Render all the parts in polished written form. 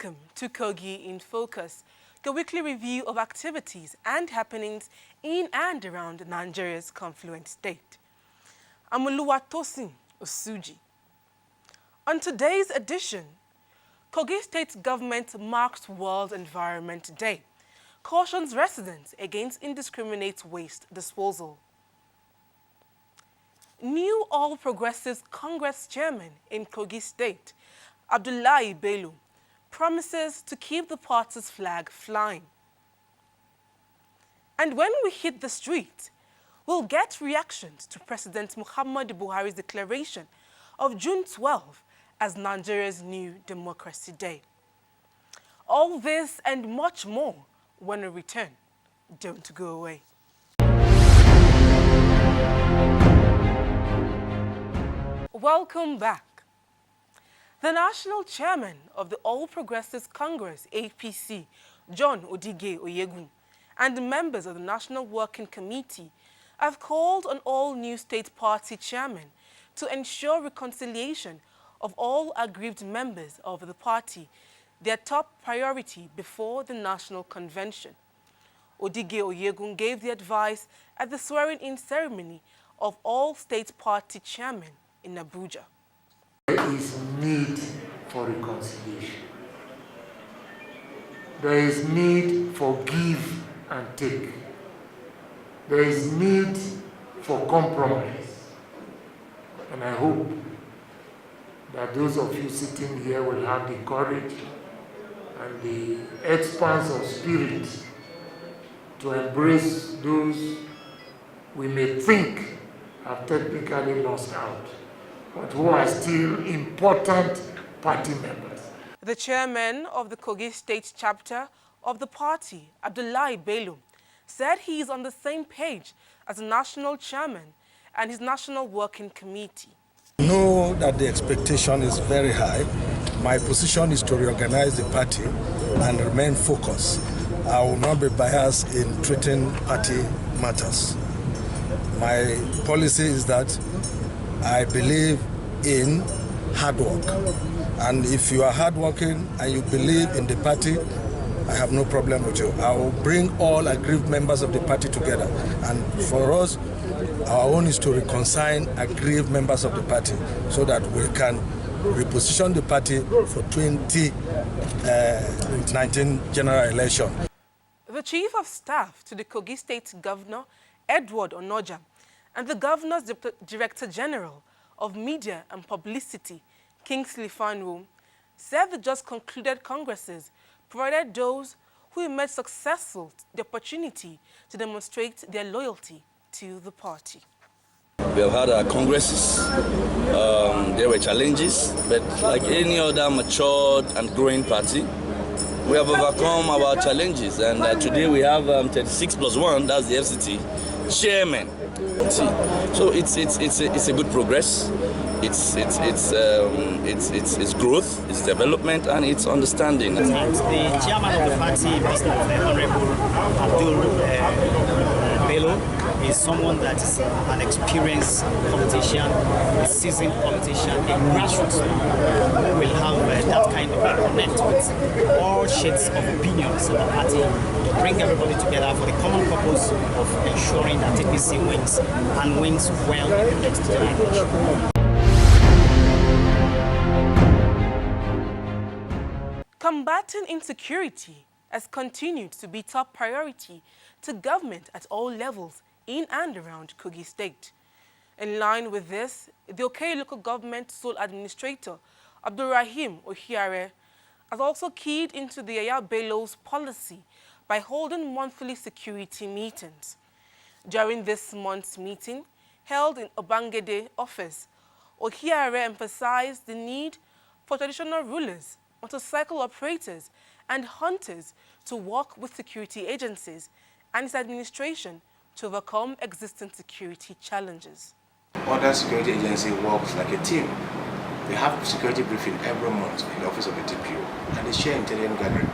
Welcome to Kogi in Focus, the weekly review of activities and happenings in and around Nigeria's confluent state. I'm Oluwatosin Osuji. On today's edition, Kogi State government marks World Environment Day, cautions residents against indiscriminate waste disposal. New All Progressives Congress chairman in Kogi State, Abdullahi Bello, promises to keep the party's flag flying. And when we hit the street, we'll get reactions to President Muhammadu Buhari's declaration of June 12 as Nigeria's new Democracy Day. All this and much more when we return. Don't go away. Welcome back. The national chairman of the All Progressives Congress, APC, John Odige Oyegun, and the members of the National Working Committee have called on all new state party chairmen to ensure reconciliation of all aggrieved members of the party, their top priority before the National Convention. Odige Oyegun gave the advice at the swearing-in ceremony of all state party chairmen in Abuja. There is need for reconciliation. There is need for give and take. There is need for compromise. And I hope that those of you sitting here will have the courage and the expanse of spirit to embrace those we may think have technically lost out, but who are still important party members. The chairman of the Kogi State chapter of the party, Abdullahi Bello, said he is on the same page as the national chairman and his national working committee. I know that the expectation is very high. My position is to reorganize the party and remain focused. I will not be biased in treating party matters. My policy is that I believe in hard work. And if you are hardworking and you believe in the party, I have no problem with you. I will bring all aggrieved members of the party together. And for us, our own is to reconcile aggrieved members of the party so that we can reposition the party for 2019 general election. The Chief of Staff to the Kogi State Governor, Edward Onoja, and the Governor's Director General of Media and Publicity, Kingsley Fanwo, said the just concluded congresses provided those who emerged successful the opportunity to demonstrate their loyalty to the party. We have had our congresses. There were challenges, but like any other matured and growing party, we have overcome our challenges. And today we have 36 plus 1, that's the FCT, chairman. So it's a good progress. It's growth, it's development, and it's understanding. The chairman of the party, Mr. Honorable Abdul Bello, is someone that is an experienced politician, a seasoned politician, a grassroots who will have that kind of a connect with all shades of opinions of the party to bring everybody together for the common purpose of ensuring that APC wins and wins well in the next election. Combating insecurity has continued to be top priority to government at all levels in and around Kogi State. In line with this, the Oke local government sole administrator, Abdurrahim Ohiare, has also keyed into the Yaya Bello's policy by holding monthly security meetings. During this month's meeting, held in Obangede office, Ohiare emphasized the need for traditional rulers, motorcycle operators, and hunters to work with security agencies and its administration to overcome existing security challenges. Other security agency works like a team. They have security briefing every month in the office of the DPO, and they share intelligence gathering.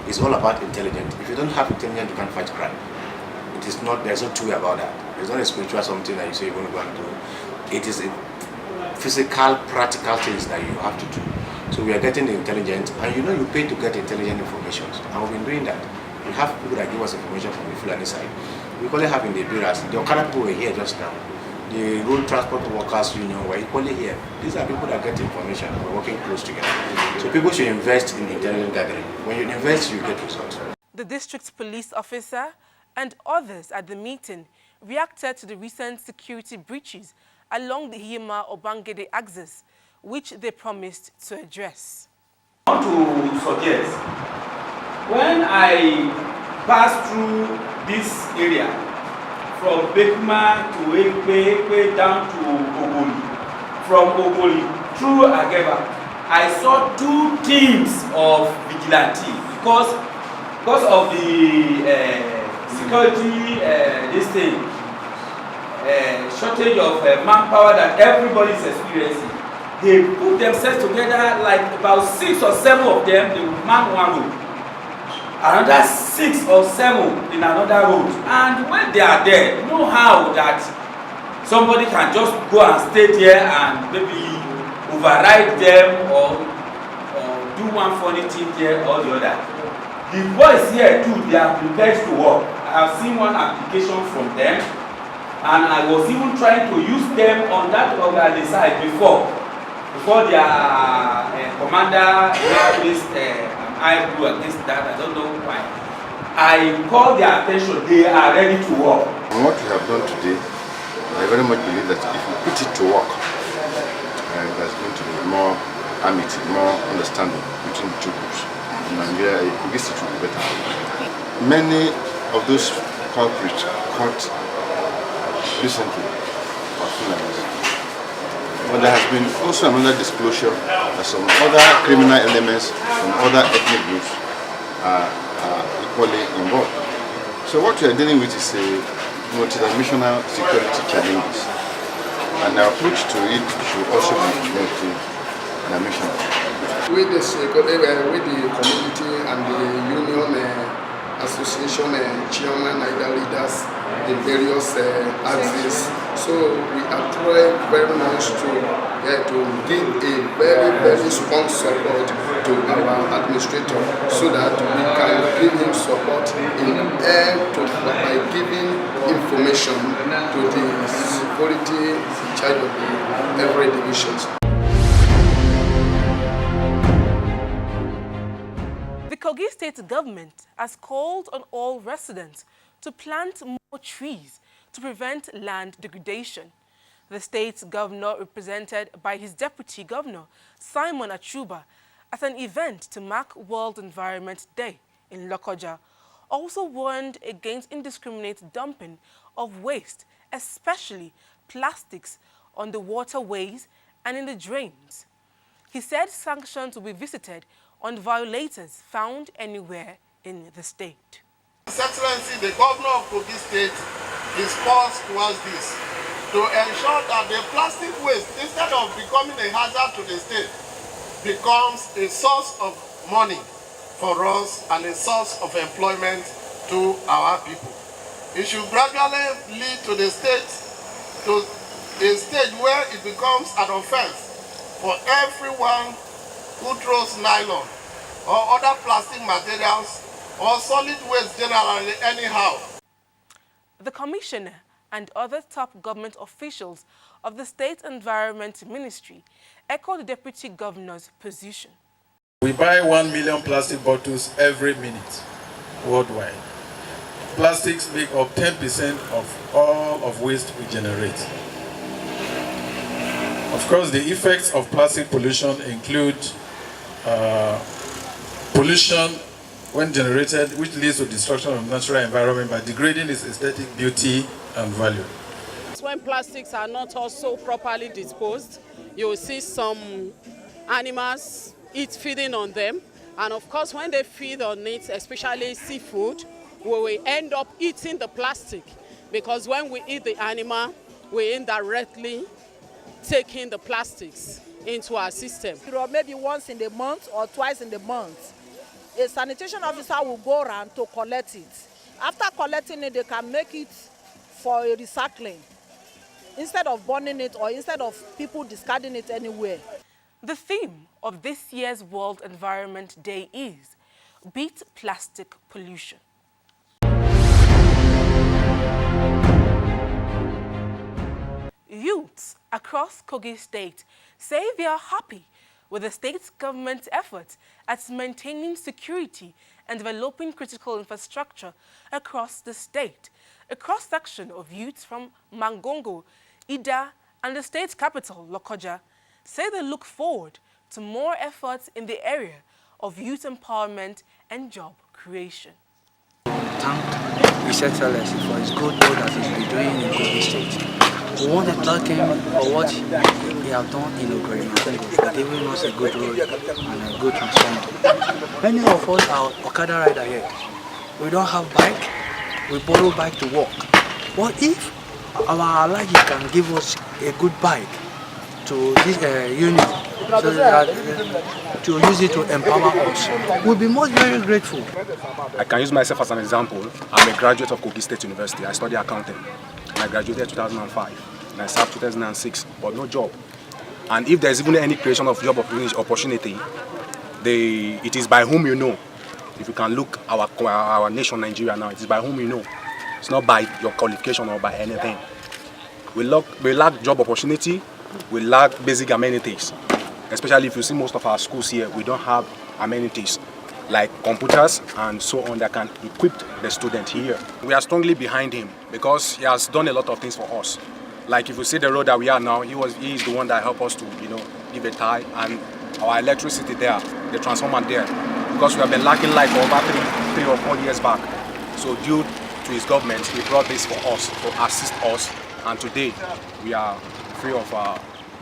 It's all about intelligence. If you don't have intelligence, you can't fight crime. It is not. There's no two way about that. It's not a spiritual something that you say you're going to go and do. It is a physical, practical things that you have to do. So we are getting the intelligence, and you know you pay to get intelligent information, and we've been doing that. We have people that give us information from the Fulani side. We equally have in the bureaus. The Okada people were here just now. The Road Transport Workers Union were equally here. These are people that get information, and we're working close together. So people should invest in intelligence gathering. When you invest, you get results. The district police officer and others at the meeting reacted to the recent security breaches along the Hima-Obangede axis, which they promised to address. I want to suggest, when I pass through this area, from Bekuma to Ekpe down to Ogoli, from Ogoli through Ageba, I saw 2 teams of vigilantes because of the security shortage of manpower that everybody is experiencing. They put themselves together, like about 6 or 7 of them, they would man one road, another 6 or 7 in another road, and when they are there, you know how that somebody can just go and stay there and maybe override them or do one funny thing there or the other. The boys here too, they are prepared to work. I have seen one application from them, and I was even trying to use them on that other side before their commander placed an eye blue against that. I don't know why. I called their attention. They are ready to work. And what we have done today, I very much believe that if we put it to work, there's going to be more amity, more understanding between the two groups. Nigeria, Kogi State will be better. Many of those culprits caught recently are Fulanis. But there has been also another disclosure that some other criminal elements from other ethnic groups are equally involved. So what we are dealing with is a multidimensional security challenges, and the approach to it should also be multidimensional. With the community and the union association chairman, either leaders in various axes. So we are trying very much to give a very strong support to our administrator, so that we can give him support by giving information to the security in charge of every division. The Kogi State government has called on all residents to plant more trees to prevent land degradation. The state's governor, represented by his deputy governor, Simon Achuba, at an event to mark World Environment Day in Lokoja, also warned against indiscriminate dumping of waste, especially plastics, on the waterways and in the drains. He said sanctions will be visited on violators found anywhere in the state. His Excellency, the Governor of Kogi State, is forced towards this to ensure that the plastic waste, instead of becoming a hazard to the state, becomes a source of money for us and a source of employment to our people. It should gradually lead to the state, to a stage where it becomes an offense for everyone who throws nylon or other plastic materials or solid waste generally anyhow. The commissioner and other top government officials of the State Environment Ministry echoed the deputy governor's position. We buy 1 million plastic bottles every minute worldwide. Plastics make up 10% of all of waste we generate. Of course, the effects of plastic pollution include pollution when generated, which leads to destruction of natural environment by degrading its aesthetic beauty and value. When plastics are not also properly disposed, you will see some animals feeding on them. And of course, when they feed on it, especially seafood, we will end up eating the plastic, because when we eat the animal, we indirectly taking the plastics into our system. Maybe once in the month or twice in the month, a sanitation officer will go around to collect it. After collecting it, they can make it for a recycling instead of burning it or instead of people discarding it anywhere. The theme of this year's World Environment Day is Beat Plastic Pollution. Youths across Kogi State say they are happy with the state's government's efforts at maintaining security and developing critical infrastructure across the state. A cross-section of youths from Mangongo, Ida, and the state capital, Lokoja, say they look forward to more efforts in the area of youth empowerment and job creation. Thank His Excellency for his good work that he's been doing in Kogi State. We want to thank him for what he has done in Ogori for giving us a good road and a good transformer. Many of us are Okada rider here. We don't have bike, we borrow bike to walk. What if our Alhaji can give us a good bike to this unit so that to use it to empower us? We'll be most very grateful. I can use myself as an example. I'm a graduate of Kogi State University. I study accounting. And I graduated in 2005 and I served 2006, but no job. And if there's even any creation of job opportunity, it is by whom you know. If you can look our nation, Nigeria now, it is by whom you know. It's not by your qualification or by anything. We lack job opportunity, we lack basic amenities. Especially if you see most of our schools here, we don't have amenities like computers and so on that can equip the student here. We are strongly behind him because he has done a lot of things for us. Like if you see the road that we are now, he is the one that helped us to, give a tie, and our electricity there, the transformer there, because we have been lacking light for over 3 or 4 years back. So due to his government, he brought this for us, to assist us, and today we are free of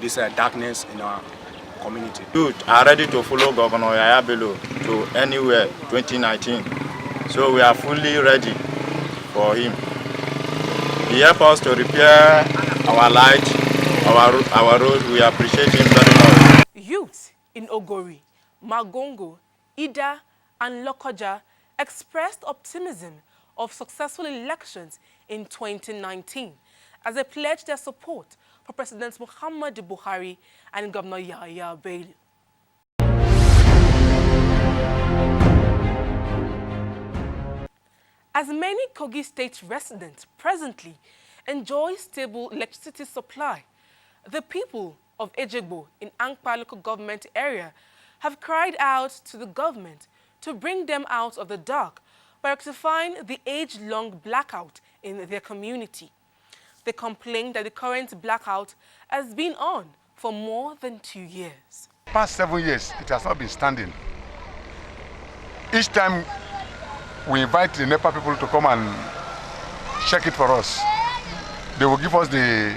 this darkness in our community. Youth are ready to follow Governor Yaya Bello to anywhere 2019. So we are fully ready for him. He helped us to repair our light, our road. We appreciate him very much. Youth in Ogori, Magongo, Ida, and Lokoja expressed optimism of successful elections in 2019 as they pledged their support for President Muhammadu Buhari and Governor Yahya Bello. As many Kogi State residents presently enjoy stable electricity supply, the people of Ejegbo in Ankpa local government area have cried out to the government to bring them out of the dark by rectifying the age-long blackout in their community. They complain that the current blackout has been on for more than 2 years. Past 7 years, it has not been standing. Each time we invite the NEPA people to come and check it for us, they will give us the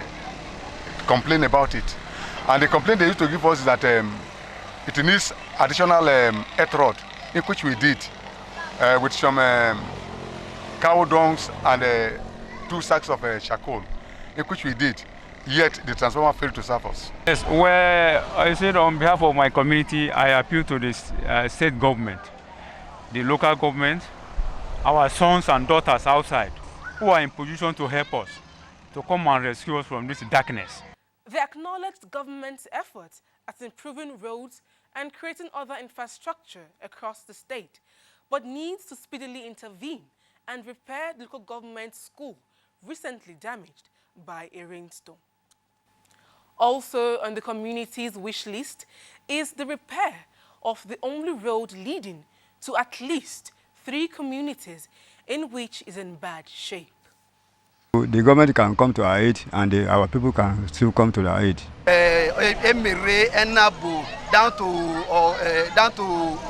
complaint about it. And the complaint they used to give us is that it needs additional earth rod, in which we did with some cow dungs and 2 sacks of charcoal, in which we did, yet the transformer failed to serve us. Yes, well, I said on behalf of my community, I appeal to the state government, the local government, our sons and daughters outside, who are in position to help us, to come and rescue us from this darkness. They acknowledged government's efforts at improving roads and creating other infrastructure across the state, but needs to speedily intervene and repair the local government school recently damaged by a rainstorm. Also on the community's wish list is the repair of the only road leading to at least 3 communities in which is in bad shape. The government can come to our aid and our people can still come to their aid. Emire, Enabu, down to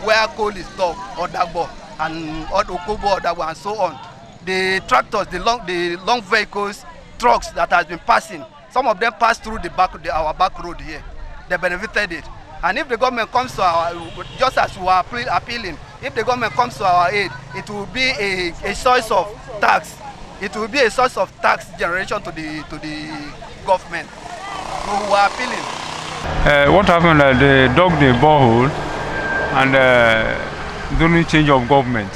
where coal is dug, Odagbo, and Okobo, Odagbo, and so on. The tractors, the long vehicles, trucks that has been passing, some of them passed through our back road here. They benefited it. And if the government comes to our, just as we are appealing, if the government comes to our aid, it will be a source of tax. It will be a source of tax generation to the government. So we are appealing. What happened? They dug the borehole, and during change of government,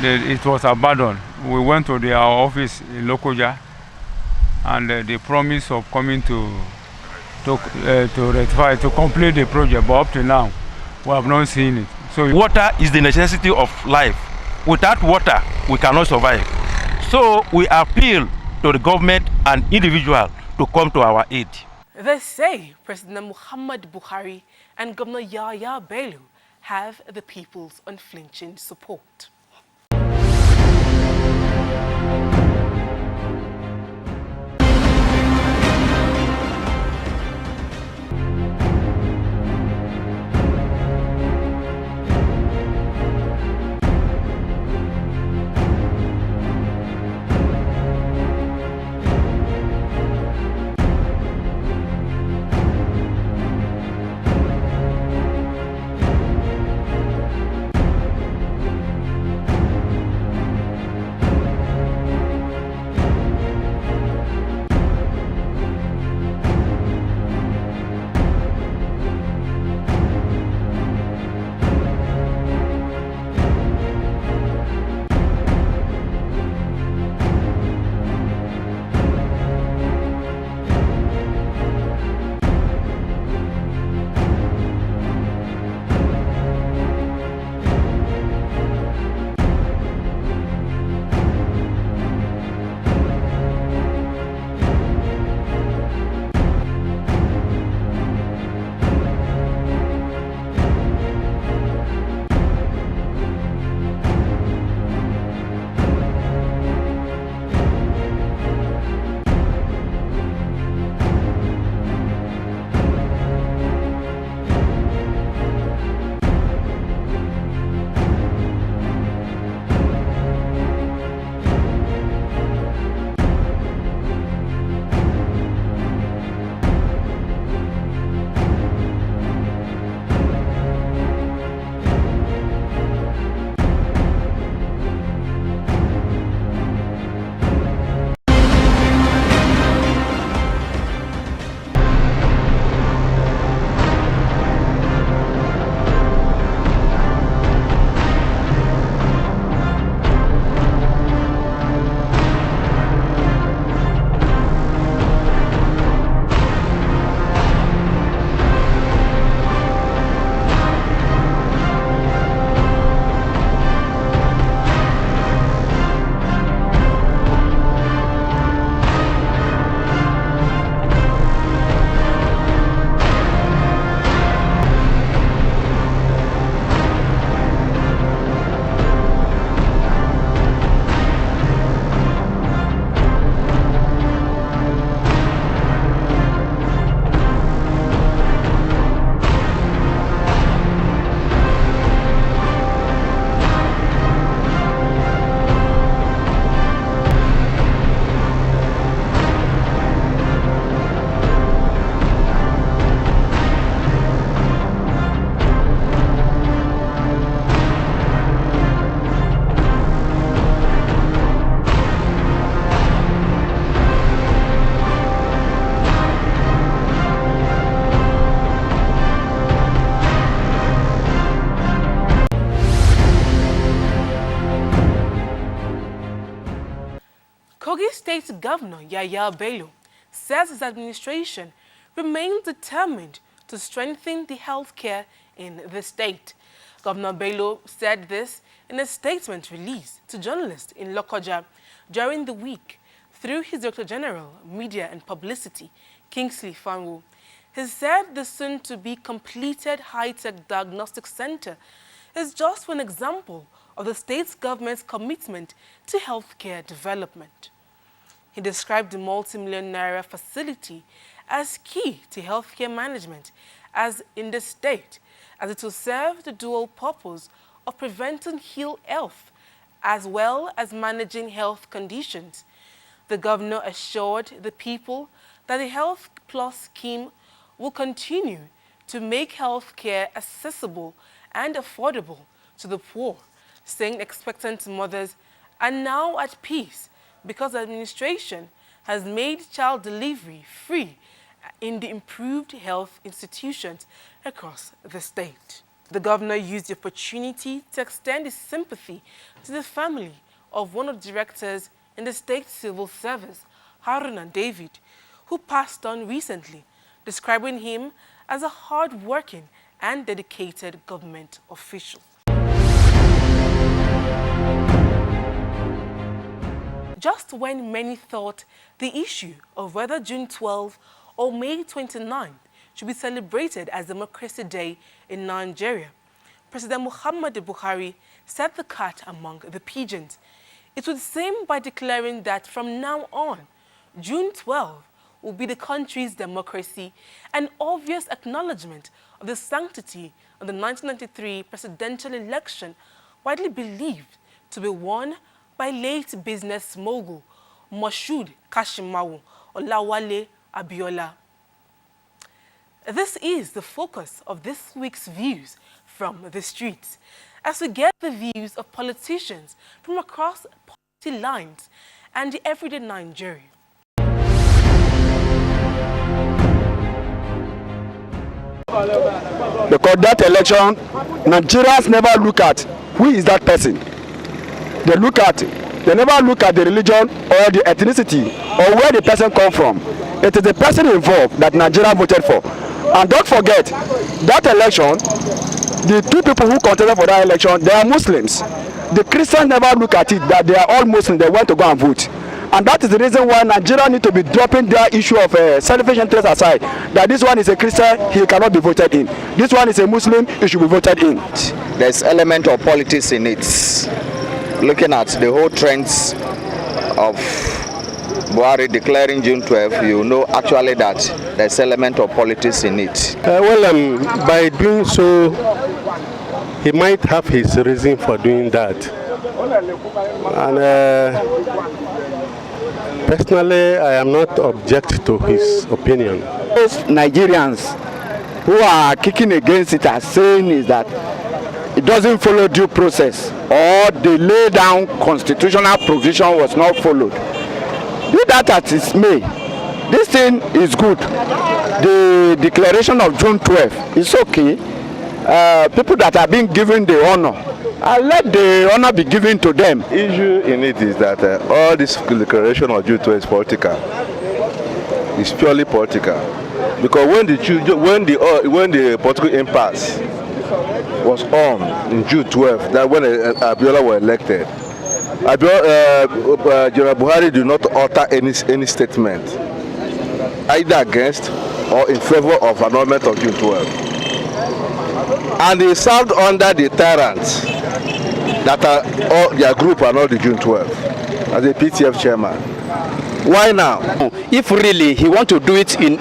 it was abandoned. We went to our office in Lokoja, and the promise of coming to to rectify, to complete the project, but up to now, we have not seen it. So water is the necessity of life. Without water, we cannot survive. So we appeal to the government and individual to come to our aid. They say President Muhammad Buhari and Governor Yahya Bello have the people's unflinching support. Kogi State Governor Yahya Bello says his administration remains determined to strengthen the healthcare in the state. Governor Bello said this in a statement released to journalists in Lokoja during the week through his Director General, Media and Publicity, Kingsley Fanwo. He said the soon-to-be completed high-tech diagnostic center is just one example of the state's government's commitment to healthcare development. He described the multi-million naira facility as key to healthcare management as in the state, as it will serve the dual purpose of preventing ill health as well as managing health conditions. The governor assured the people that the Health Plus scheme will continue to make healthcare accessible and affordable to the poor, saying expectant mothers are now at peace because the administration has made child delivery free in the improved health institutions across the state. The governor used the opportunity to extend his sympathy to the family of one of the directors in the state civil service, Haruna David, who passed on recently describing him as a hard-working and dedicated government official. Just when many thought the issue of whether June 12 or May 29 should be celebrated as Democracy Day in Nigeria, President Muhammadu Buhari set the cat among the pigeons. It would seem by declaring that from now on, June 12 will be the country's democracy, an obvious acknowledgement of the sanctity of the 1993 presidential election, widely believed to be won by late business mogul Moshood Kashimawo Olawale Abiola. This is the focus of this week's Views from the Streets, as we get the views of politicians from across party lines and the everyday Nigerian. Because that election, Nigerians never look at who is that person. They never look at the religion or the ethnicity or where the person come from. It is the person involved that Nigeria voted for. And don't forget, that election, the two people who contested for that election, they are Muslims. The Christians never look at it, that they are all Muslims, they went to go and vote. And that is the reason why Nigeria need to be dropping their issue of selfish interest aside. That this one is a Christian, he cannot be voted in. This one is a Muslim, he should be voted in. There's element of politics in it. Looking at the whole trends of Buhari declaring June 12, you know actually that there's element of politics in it. By doing so, he might have his reason for doing that. And personally, I am not object to his opinion. Those Nigerians who are kicking against it are saying is that it doesn't follow due process, or the lay down constitutional provision was not followed. Be that as it may, this thing is good. The declaration of June 12 is okay. People that are being given the honor, let the honor be given to them. Issue in it is that all this declaration of June 12 is political. It's purely political. Because when the political impasse was on in June 12, that when Abiola was elected, General Buhari did not utter any statement either against or in favor of annulment of June 12. And he served under the tyrants that are all their group are not the June 12 as a PTF chairman. Why now? If really he want to do it in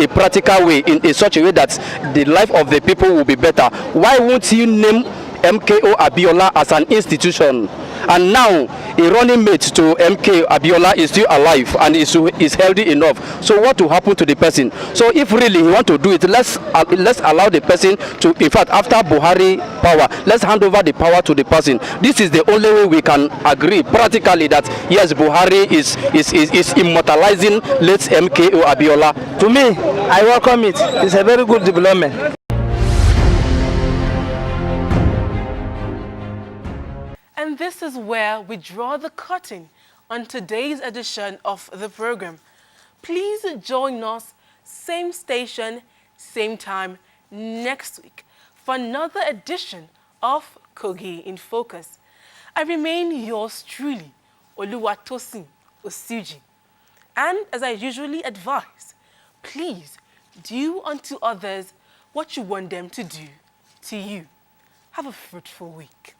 a practical way, in such a way that the life of the people will be better, why won't you name MKO Abiola as an institution? And now a running mate to MK Abiola is still alive and is healthy enough. So what will happen to the person? So if really he want to do it, let's allow the person to, in fact, after Buhari power, let's hand over the power to the person. This is the only way we can agree practically that yes, Buhari is immortalizing late MKO Abiola. To me, I welcome it. It's a very good development. And this is where we draw the curtain on today's edition of the program. Please join us, same station, same time next week for another edition of Kogi in Focus. I remain yours truly, Oluwatosin Osuji. And as I usually advise, please do unto others what you want them to do to you. Have a fruitful week.